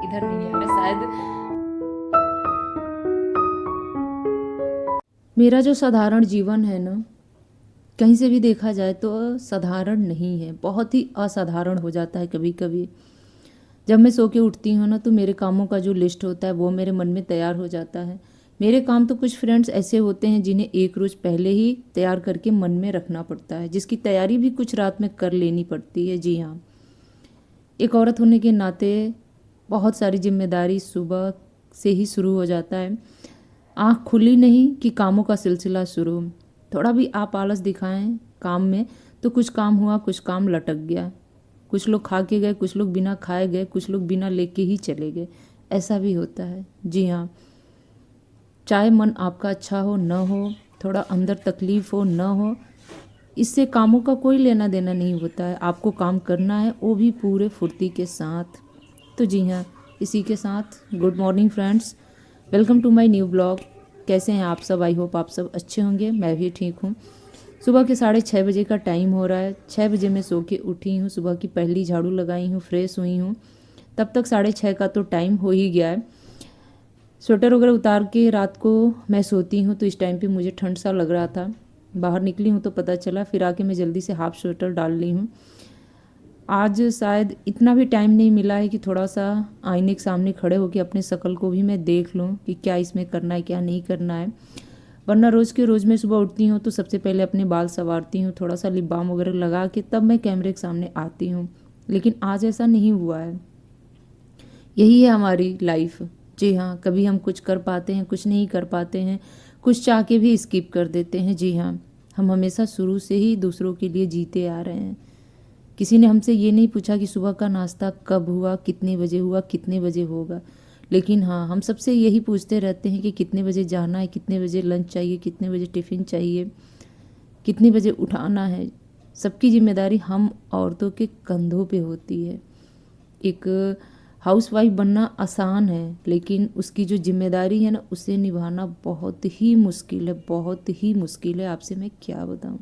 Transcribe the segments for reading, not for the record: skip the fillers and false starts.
इधर नहीं आ रहा शायद। मेरा जो साधारण जीवन है ना, कहीं से भी देखा जाए तो साधारण नहीं है, बहुत ही असाधारण हो जाता है कभी कभी। जब मैं सो के उठती हूँ ना, तो मेरे कामों का जो लिस्ट होता है वो मेरे मन में तैयार हो जाता है। मेरे काम तो कुछ फ्रेंड्स ऐसे होते हैं जिन्हें एक रोज़ पहले ही तैयार करके मन में रखना पड़ता है, जिसकी तैयारी भी कुछ रात में कर लेनी पड़ती है। जी हाँ, एक औरत होने के नाते बहुत सारी जिम्मेदारी सुबह से ही शुरू हो जाता है। आँख खुली नहीं कि कामों का सिलसिला शुरू। थोड़ा भी आप आलस दिखाएं काम में तो कुछ काम हुआ, कुछ काम लटक गया। कुछ लोग खा के गए, कुछ लोग बिना खाए गए, कुछ लोग बिना लेके ही चले गए। ऐसा भी होता है। जी हाँ, चाहे मन आपका अच्छा हो न हो, थोड़ा अंदर तकलीफ़ हो न हो, इससे कामों का कोई लेना देना नहीं होता है। आपको काम करना है, वो भी पूरे फुर्ती के साथ। तो जी हाँ, इसी के साथ good morning friends, welcome to my new blog. कैसे हैं आप सब? आई होप आप सब अच्छे होंगे। मैं भी ठीक हूँ। सुबह के 6:30 बजे का टाइम हो रहा है। 6 बजे मैं सो के उठी हूँ, सुबह की पहली झाड़ू लगाई हूँ, फ्रेश हुई हूँ। तब तक 6:30 का तो टाइम हो ही गया है। स्वेटर वगैरह उतार के रात को मैं सोती हूँ, तो इस टाइम पे मुझे ठंड सा लग रहा था। बाहर निकली हूँ तो पता चला, फिर आके मैं जल्दी से हाफ स्वेटर डाल ली हूँ। आज शायद इतना भी टाइम नहीं मिला है कि थोड़ा सा आईने के सामने खड़े होकर अपने शक्ल को भी मैं देख लूँ कि क्या इसमें करना है, क्या नहीं करना है। वरना रोज़ के रोज़ मैं सुबह उठती हूँ तो सबसे पहले अपने बाल संवारती हूँ, थोड़ा सा लिप बाम वगैरह लगा के तब मैं कैमरे के सामने आती हूँ। लेकिन आज ऐसा नहीं हुआ है। यही है हमारी लाइफ। जी हाँ, कभी हम कुछ कर पाते हैं, कुछ नहीं कर पाते हैं, कुछ चाह के भी स्किप कर देते हैं। जी हाँ, हम हमेशा शुरू से ही दूसरों के लिए जीते आ रहे हैं। किसी ने हमसे ये नहीं पूछा कि सुबह का नाश्ता कब हुआ, कितने बजे हुआ, कितने बजे होगा। लेकिन हाँ, हम सबसे यही पूछते रहते हैं कि कितने बजे जाना है, कितने बजे लंच चाहिए, कितने बजे टिफ़िन चाहिए, कितने बजे उठाना है। सबकी जिम्मेदारी हम औरतों के कंधों पे होती है। एक हाउसवाइफ बनना आसान है, लेकिन उसकी जो जिम्मेदारी है ना, उसे निभाना बहुत ही मुश्किल है, बहुत ही मुश्किल है। आपसे मैं क्या बताऊँ,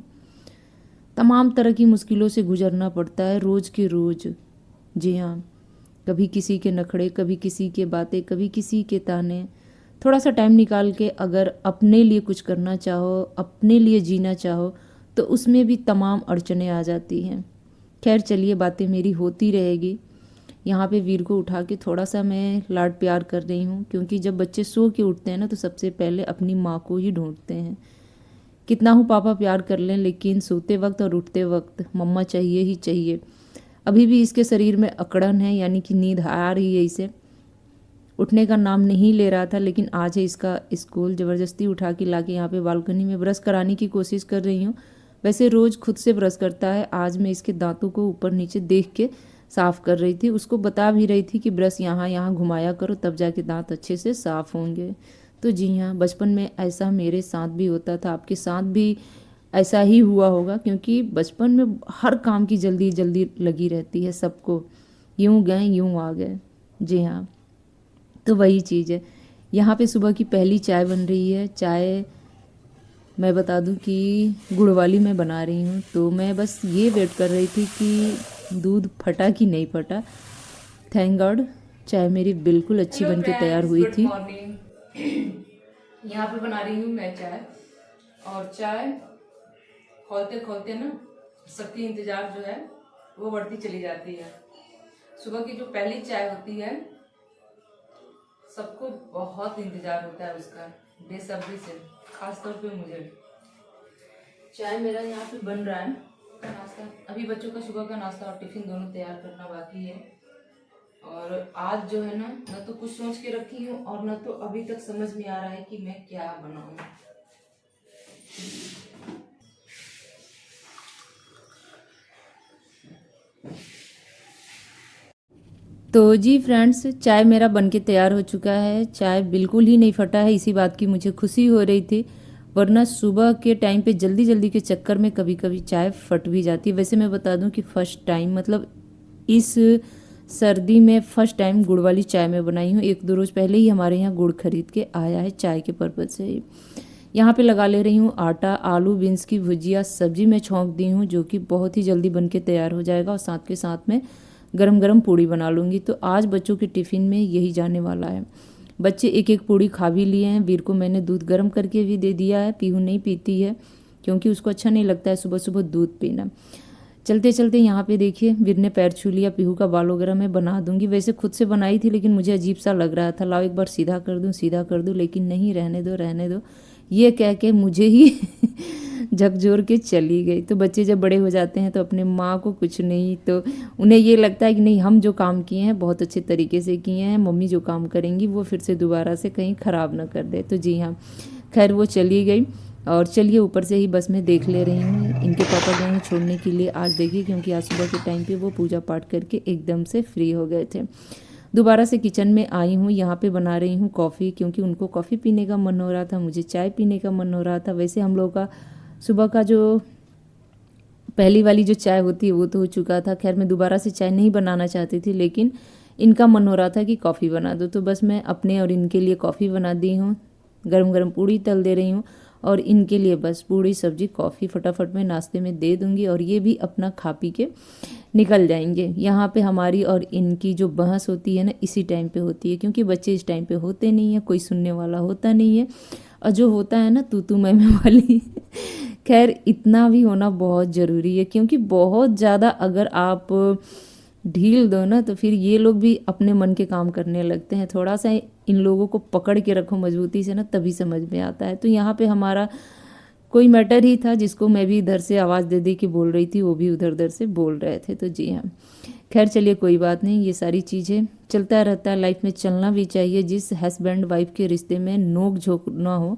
तमाम तरह की मुश्किलों से गुजरना पड़ता है रोज़ के रोज़। जी हाँ, कभी किसी के नखड़े, कभी किसी के बातें, कभी किसी के ताने। थोड़ा सा टाइम निकाल के अगर अपने लिए कुछ करना चाहो, अपने लिए जीना चाहो, तो उसमें भी तमाम अड़चनें आ जाती हैं। खैर चलिए, बातें मेरी होती रहेगी। यहाँ पे वीर को उठा के थोड़ा सा मैं लाड प्यार कर रही हूँ, क्योंकि जब बच्चे सो के उठते हैं ना, तो सबसे पहले अपनी माँ को ही ढूंढते हैं। कितना हूँ पापा प्यार कर लें, लेकिन सोते वक्त और उठते वक्त मम्मा चाहिए ही चाहिए। अभी भी इसके शरीर में अकड़न है, यानी कि नींद आ रही है इसे। उठने का नाम नहीं ले रहा था, लेकिन आज है इसका स्कूल। ज़बरदस्ती उठा के ला के यहाँ पे बालकनी में ब्रश कराने की कोशिश कर रही हूँ। वैसे रोज़ खुद से ब्रश करता है, आज मैं इसके दांतों को ऊपर नीचे देख के साफ़ कर रही थी। उसको बता भी रही थी कि ब्रश यहाँ यहाँ घुमाया करो, तब जाके दांत अच्छे से साफ़ होंगे। तो जी हाँ, बचपन में ऐसा मेरे साथ भी होता था, आपके साथ भी ऐसा ही हुआ होगा, क्योंकि बचपन में हर काम की जल्दी जल्दी लगी रहती है सबको। यूँ गए यूँ आ गए। जी हाँ, तो वही चीज़ है। यहाँ पे सुबह की पहली चाय बन रही है। चाय मैं बता दूं कि गुड़ वाली मैं बना रही हूँ, तो मैं बस ये वेट कर रही थी कि दूध फटा कि नहीं फटा। थैंक गॉड, चाय मेरी बिल्कुल अच्छी बन के तैयार हुई थी। Good morning. यहाँ पे बना रही हूँ मैं चाय, और चाय खोलते खोलते ना सबकी इंतज़ार जो है वो बढ़ती चली जाती है। सुबह की जो पहली चाय होती है, सबको बहुत इंतज़ार होता है उसका, बेसब्री से। खास तौर पे मुझे। चाय मेरा यहाँ पे बन रहा है नाश्ता। अभी बच्चों का सुबह का नाश्ता और टिफ़िन दोनों तैयार करना बाकी है। और आज जो है ना तो कुछ सोच के रखी हूँ, और न तो अभी तक समझ में आ रहा है कि मैं क्या बनाऊँ। तो जी फ्रेंड्स, चाय मेरा बनके तैयार हो चुका है। चाय बिल्कुल ही नहीं फटा है, इसी बात की मुझे खुशी हो रही थी। वरना सुबह के टाइम पे जल्दी जल्दी के चक्कर में कभी कभी चाय फट भी जाती है। वैसे मैं बता दूं कि फ़र्स्ट टाइम, मतलब इस सर्दी में फ़र्स्ट टाइम गुड़ वाली चाय मैं बनाई हूँ। 1-2 रोज़ पहले ही हमारे यहाँ गुड़ खरीद के आया है चाय के पर्पज़ से। यहाँ पे लगा ले रही हूँ आटा। आलू बीन्स की भुजिया सब्जी में छौंक दी हूँ, जो कि बहुत ही जल्दी बन के तैयार हो जाएगा। और साथ के साथ में गरम गरम पूड़ी बना लूँगी। तो आज बच्चों के टिफ़िन में यही जाने वाला है। बच्चे एक एक पूड़ी खा भी लिए हैं। वीर को मैंने दूध गर्म करके भी दे दिया है, पीहू नहीं पीती है क्योंकि उसको अच्छा नहीं लगता है सुबह सुबह दूध पीना। चलते चलते यहाँ पे देखिए वीर ने पैर छू लिया, पीहू का बाल वगैरह मैं बना दूंगी। वैसे खुद से बनाई थी लेकिन मुझे अजीब सा लग रहा था, लाओ एक बार सीधा कर दूं सीधा कर दूं, लेकिन नहीं, रहने दो रहने दो, ये कह के मुझे ही झकझोर के चली गई। तो बच्चे जब बड़े हो जाते हैं तो अपने माँ को कुछ नहीं, तो उन्हें ये लगता है कि नहीं, हम जो काम किए हैं बहुत अच्छे तरीके से किए हैं, मम्मी जो काम करेंगी वो फिर से दोबारा से कहीं ख़राब ना कर दे। तो जी हाँ, खैर वो चली गई। और चलिए ऊपर से ही बस में देख ले रही हूँ, इनके पापा गए हैं छोड़ने के लिए आज, देखिए क्योंकि आज सुबह के टाइम पे वो पूजा पाठ करके एकदम से फ्री हो गए थे। दोबारा से किचन में आई हूँ, यहाँ पे बना रही हूँ कॉफ़ी, क्योंकि उनको कॉफ़ी पीने का मन हो रहा था, मुझे चाय पीने का मन हो रहा था। वैसे हम लोग का सुबह का जो पहली वाली जो चाय होती है वो तो हो चुका था। खैर मैं दोबारा से चाय नहीं बनाना चाहती थी, लेकिन इनका मन हो रहा था कि कॉफ़ी बना दो, तो बस मैं अपने और इनके लिए कॉफ़ी बना दी हूँ। गरम गरम पूड़ी तल दे रही हूँ और इनके लिए बस पूड़ी सब्जी कॉफ़ी फटाफट में नाश्ते में दे दूंगी और ये भी अपना खा पी के निकल जाएंगे। यहाँ पे हमारी और इनकी जो बहस होती है ना, इसी टाइम पे होती है, क्योंकि बच्चे इस टाइम पे होते नहीं है, कोई सुनने वाला होता नहीं है, और जो होता है ना तू मैं वाली खैर इतना भी होना बहुत ज़रूरी है, क्योंकि बहुत ज़्यादा अगर आप ढील दो ना तो फिर ये लोग भी अपने मन के काम करने लगते हैं। थोड़ा सा इन लोगों को पकड़ के रखो मजबूती से ना, तभी समझ में आता है। तो यहाँ पे हमारा कोई मैटर ही था जिसको मैं भी इधर से आवाज़ दे के बोल रही थी, वो भी उधर उधर से बोल रहे थे। तो जी हाँ, खैर चलिए कोई बात नहीं, ये सारी चीज़ें चलता रहता है, लाइफ में चलना भी चाहिए। जिस हस्बैंड वाइफ के रिश्ते में नोक झोंक ना हो,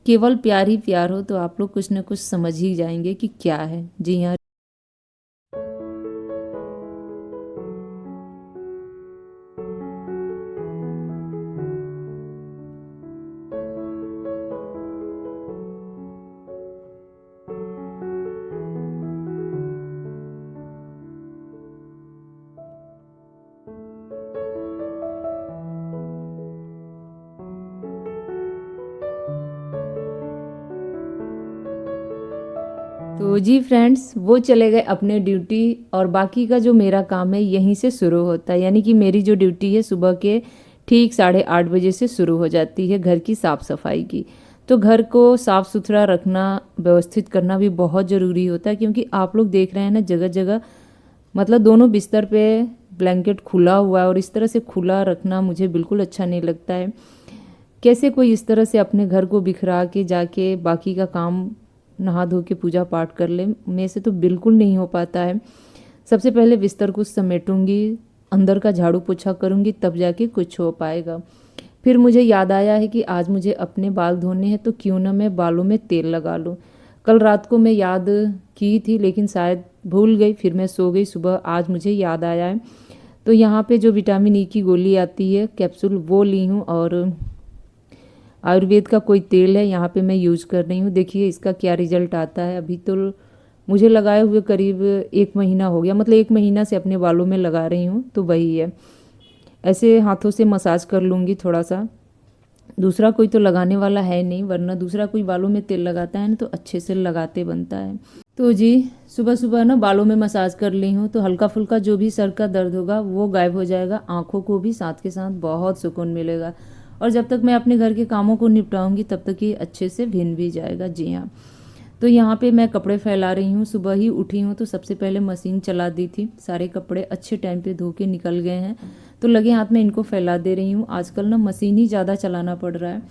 केवल प्यार ही प्यार हो, तो आप लोग कुछ ना कुछ समझ ही जाएंगे कि क्या है। जी हाँ। तो जी फ्रेंड्स, वो चले गए अपने ड्यूटी और बाकी का जो मेरा काम है यहीं से शुरू होता है। यानी कि मेरी जो ड्यूटी है सुबह के ठीक 8:30 बजे से शुरू हो जाती है घर की साफ़ सफाई की। तो घर को साफ़ सुथरा रखना, व्यवस्थित करना भी बहुत ज़रूरी होता है, क्योंकि आप लोग देख रहे हैं ना जगह जगह, मतलब दोनों बिस्तर पे ब्लैंकेट खुला हुआ है और इस तरह से खुला रखना मुझे बिल्कुल अच्छा नहीं लगता है। कैसे कोई इस तरह से अपने घर को बिखरा के जाके बाकी का काम नहा धो के पूजा पाठ कर ले, मेरे से तो बिल्कुल नहीं हो पाता है। सबसे पहले बिस्तर को समेटूंगी, अंदर का झाड़ू पोछा करूंगी, तब जाके कुछ हो पाएगा। फिर मुझे याद आया है कि आज मुझे अपने बाल धोने हैं, तो क्यों ना मैं बालों में तेल लगा लूँ। कल रात को मैं याद की थी लेकिन शायद भूल गई, फिर मैं सो गई। सुबह आज मुझे याद आया है, तो यहाँ पे जो विटामिन ई की गोली आती है कैप्सूल, वो ली हूँ, और आयुर्वेद का कोई तेल है यहाँ पे मैं यूज कर रही हूँ। देखिए इसका क्या रिजल्ट आता है। अभी तो मुझे लगाए हुए करीब 1 महीना हो गया, मतलब 1 महीना से अपने बालों में लगा रही हूँ, तो वही है। ऐसे हाथों से मसाज कर लूँगी थोड़ा सा, दूसरा कोई तो लगाने वाला है नहीं, वरना दूसरा कोई बालों में तेल लगाता है ना तो अच्छे से लगाते बनता है। तो जी सुबह सुबह ना बालों में मसाज कर ली हूँ, तो हल्का फुल्का जो भी सर का दर्द होगा वो गायब हो जाएगा, आँखों को भी साथ के साथ बहुत सुकून मिलेगा। और जब तक मैं अपने घर के कामों को निपटाऊंगी तब तक ये अच्छे से भिन भी जाएगा। जी हाँ, तो यहाँ पे मैं कपड़े फैला रही हूँ। सुबह ही उठी हूँ तो सबसे पहले मशीन चला दी थी, सारे कपड़े अच्छे टाइम पे धो के निकल गए हैं, तो लगे हाथ में इनको फैला दे रही हूँ। आजकल ना मशीन ही ज़्यादा चलाना पड़ रहा है,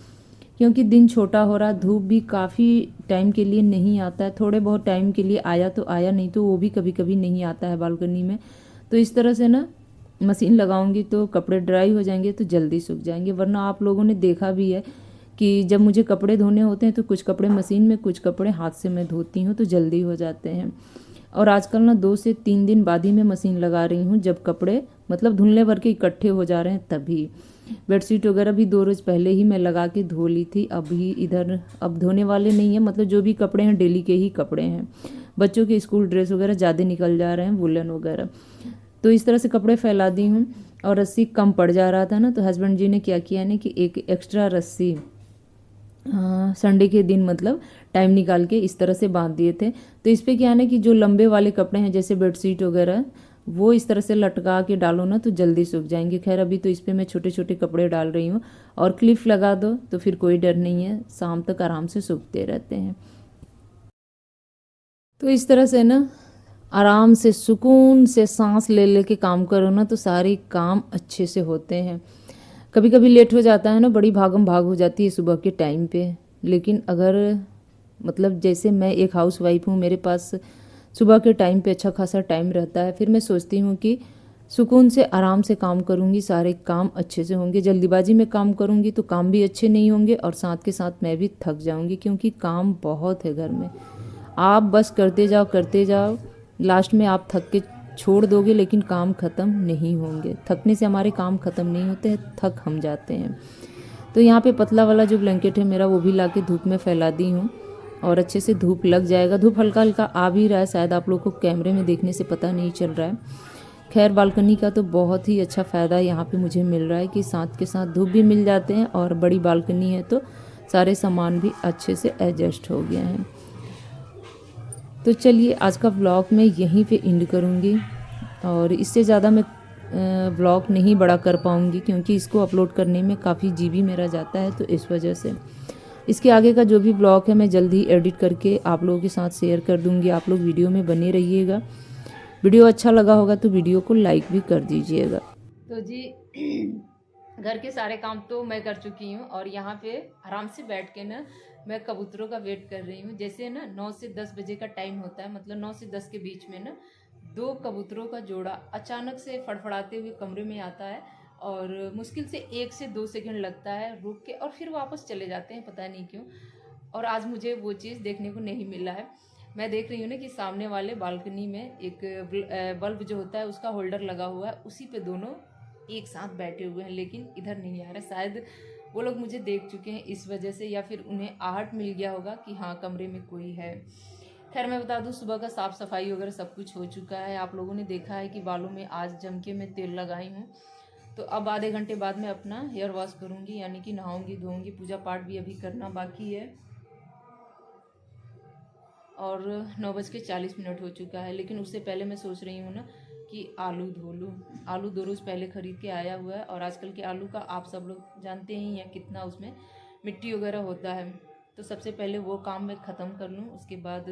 क्योंकि दिन छोटा हो रहा, धूप भी काफ़ी टाइम के लिए नहीं आता है। थोड़े बहुत टाइम के लिए आया तो आया, नहीं तो वो भी कभी कभी नहीं आता है बालकनी में। तो इस तरह से ना मशीन लगाऊंगी तो कपड़े ड्राई हो जाएंगे तो जल्दी सूख जाएंगे। वरना आप लोगों ने देखा भी है कि जब मुझे कपड़े धोने होते हैं तो कुछ कपड़े मशीन में, कुछ कपड़े हाथ से मैं धोती हूँ, तो जल्दी हो जाते हैं। और आजकल ना 2 से 3 दिन बाद ही मैं मशीन लगा रही हूँ, जब कपड़े मतलब धुलने भर के इकट्ठे हो जा रहे हैं तभी। बेडशीट वगैरह भी 2 रोज़ पहले ही मैं लगा के धो ली थी। अभी इधर अब धोने वाले नहीं है, मतलब जो भी कपड़े हैं डेली के ही कपड़े हैं। बच्चों के स्कूल ड्रेस वगैरह ज़्यादा निकल जा रहे हैं, वुलन वगैरह, तो इस तरह से कपड़े फैला दी हूँ। और रस्सी कम पड़ जा रहा था ना, तो हस्बैंड जी ने क्या किया ना कि एक एक्स्ट्रा रस्सी संडे के दिन मतलब टाइम निकाल के इस तरह से बांध दिए थे। तो इस पे क्या है ना कि जो लंबे वाले कपड़े हैं जैसे बेडशीट वगैरह, वो इस तरह से लटका के डालो ना तो जल्दी सूख जाएंगे। खैर अभी तो इस पर मैं छोटे छोटे कपड़े डाल रही हूँ, और क्लिप लगा दो तो फिर कोई डर नहीं है, शाम तक आराम से सूखते रहते हैं। तो इस तरह से ना आराम से सुकून से सांस ले ले के काम करो ना तो सारे काम अच्छे से होते हैं। कभी कभी लेट हो जाता है ना, बड़ी भागम भाग हो जाती है सुबह के टाइम पे, लेकिन अगर मतलब जैसे मैं एक हाउस वाइफ हूँ, मेरे पास सुबह के टाइम पे अच्छा खासा टाइम रहता है, फिर मैं सोचती हूँ कि सुकून से आराम से काम करूँगी, सारे काम अच्छे से होंगे। जल्दीबाजी में काम करूँगी तो काम भी अच्छे नहीं होंगे, और साथ के साथ मैं भी थक जाऊँगी, क्योंकि काम बहुत है घर में। आप बस करते जाओ, लास्ट में आप थक के छोड़ दोगे, लेकिन काम ख़त्म नहीं होंगे। थकने से हमारे काम ख़त्म नहीं होते हैं, थक हम जाते हैं। तो यहाँ पे पतला वाला जो ब्लैंकेट है मेरा, वो भी ला के धूप में फैला दी हूँ, और अच्छे से धूप लग जाएगा। धूप हल्का हल्का आ भी रहा है, शायद आप लोग को कैमरे में देखने से पता नहीं चल रहा है। खैर बालकनी का तो बहुत ही अच्छा फ़ायदा यहाँ पे मुझे मिल रहा है कि साथ के साथ धूप भी मिल जाते हैं, और बड़ी बालकनी है तो सारे सामान भी अच्छे से एडजस्ट हो गए हैं। तो चलिए आज का व्लॉग मैं यहीं पे एंड करूँगी, और इससे ज़्यादा मैं व्लॉग नहीं बड़ा कर पाऊँगी, क्योंकि इसको अपलोड करने में काफ़ी जीबी मेरा जाता है। तो इस वजह से इसके आगे का जो भी व्लॉग है मैं जल्द ही एडिट करके आप लोगों के साथ शेयर कर दूँगी। आप लोग वीडियो में बने रहिएगा। वीडियो अच्छा लगा होगा तो वीडियो को लाइक भी कर दीजिएगा। तो जी घर के सारे काम तो मैं कर चुकी हूँ, और यहाँ पे आराम से बैठ के ना मैं कबूतरों का वेट कर रही हूँ। जैसे ना 9 से 10 बजे का टाइम होता है, मतलब 9 से 10 के बीच में ना 2 कबूतरों का जोड़ा अचानक से फड़फड़ाते हुए कमरे में आता है, और मुश्किल से 1 से 2 सेकंड लगता है रुक के, और फिर वापस चले जाते हैं, पता नहीं क्यों। और आज मुझे वो चीज़ देखने को नहीं मिला है। मैं देख रही हूँ ना कि सामने वाले बालकनी में एक बल्ब जो होता है उसका होल्डर लगा हुआ है, उसी पे दोनों एक साथ बैठे हुए हैं, लेकिन इधर नहीं आ रहे। शायद वो लोग मुझे देख चुके हैं इस वजह से, या फिर उन्हें आहट मिल गया होगा कि हाँ कमरे में कोई है। खैर मैं बता दूं, सुबह का साफ़ सफाई वगैरह सब कुछ हो चुका है। आप लोगों ने देखा है कि बालों में आज जम के मैं तेल लगाई हूँ। तो अब आधे घंटे बाद मैं अपना हेयर वॉश करूँगी, यानी कि नहाऊँगी धोऊँगी। पूजा पाठ भी अभी करना बाकी है, और 9:40 हो चुका है। लेकिन उससे पहले मैं सोच रही हूँ ना कि आलू धो लूँ। आलू 2 रोज़ पहले ख़रीद के आया हुआ है, और आजकल के आलू का आप सब लोग जानते ही हैं कितना उसमें मिट्टी वगैरह होता है। तो सबसे पहले वो काम मैं ख़त्म कर लूँ, उसके बाद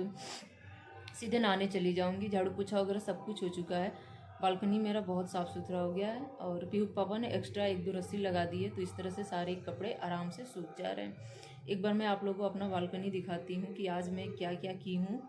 सीधे नहाने चली जाऊँगी। झाड़ू पोछा वगैरह सब कुछ हो चुका है। बालकनी मेरा बहुत साफ़ सुथरा हो गया है, और पीहू पापा ने एक्स्ट्रा 1-2 रस्सी लगा दी है, तो इस तरह से सारे कपड़े आराम से सूख जा रहे हैं। एक बार मैं आप लोगों को अपना बालकनी दिखाती हूँ कि आज मैं क्या क्या की हूँ।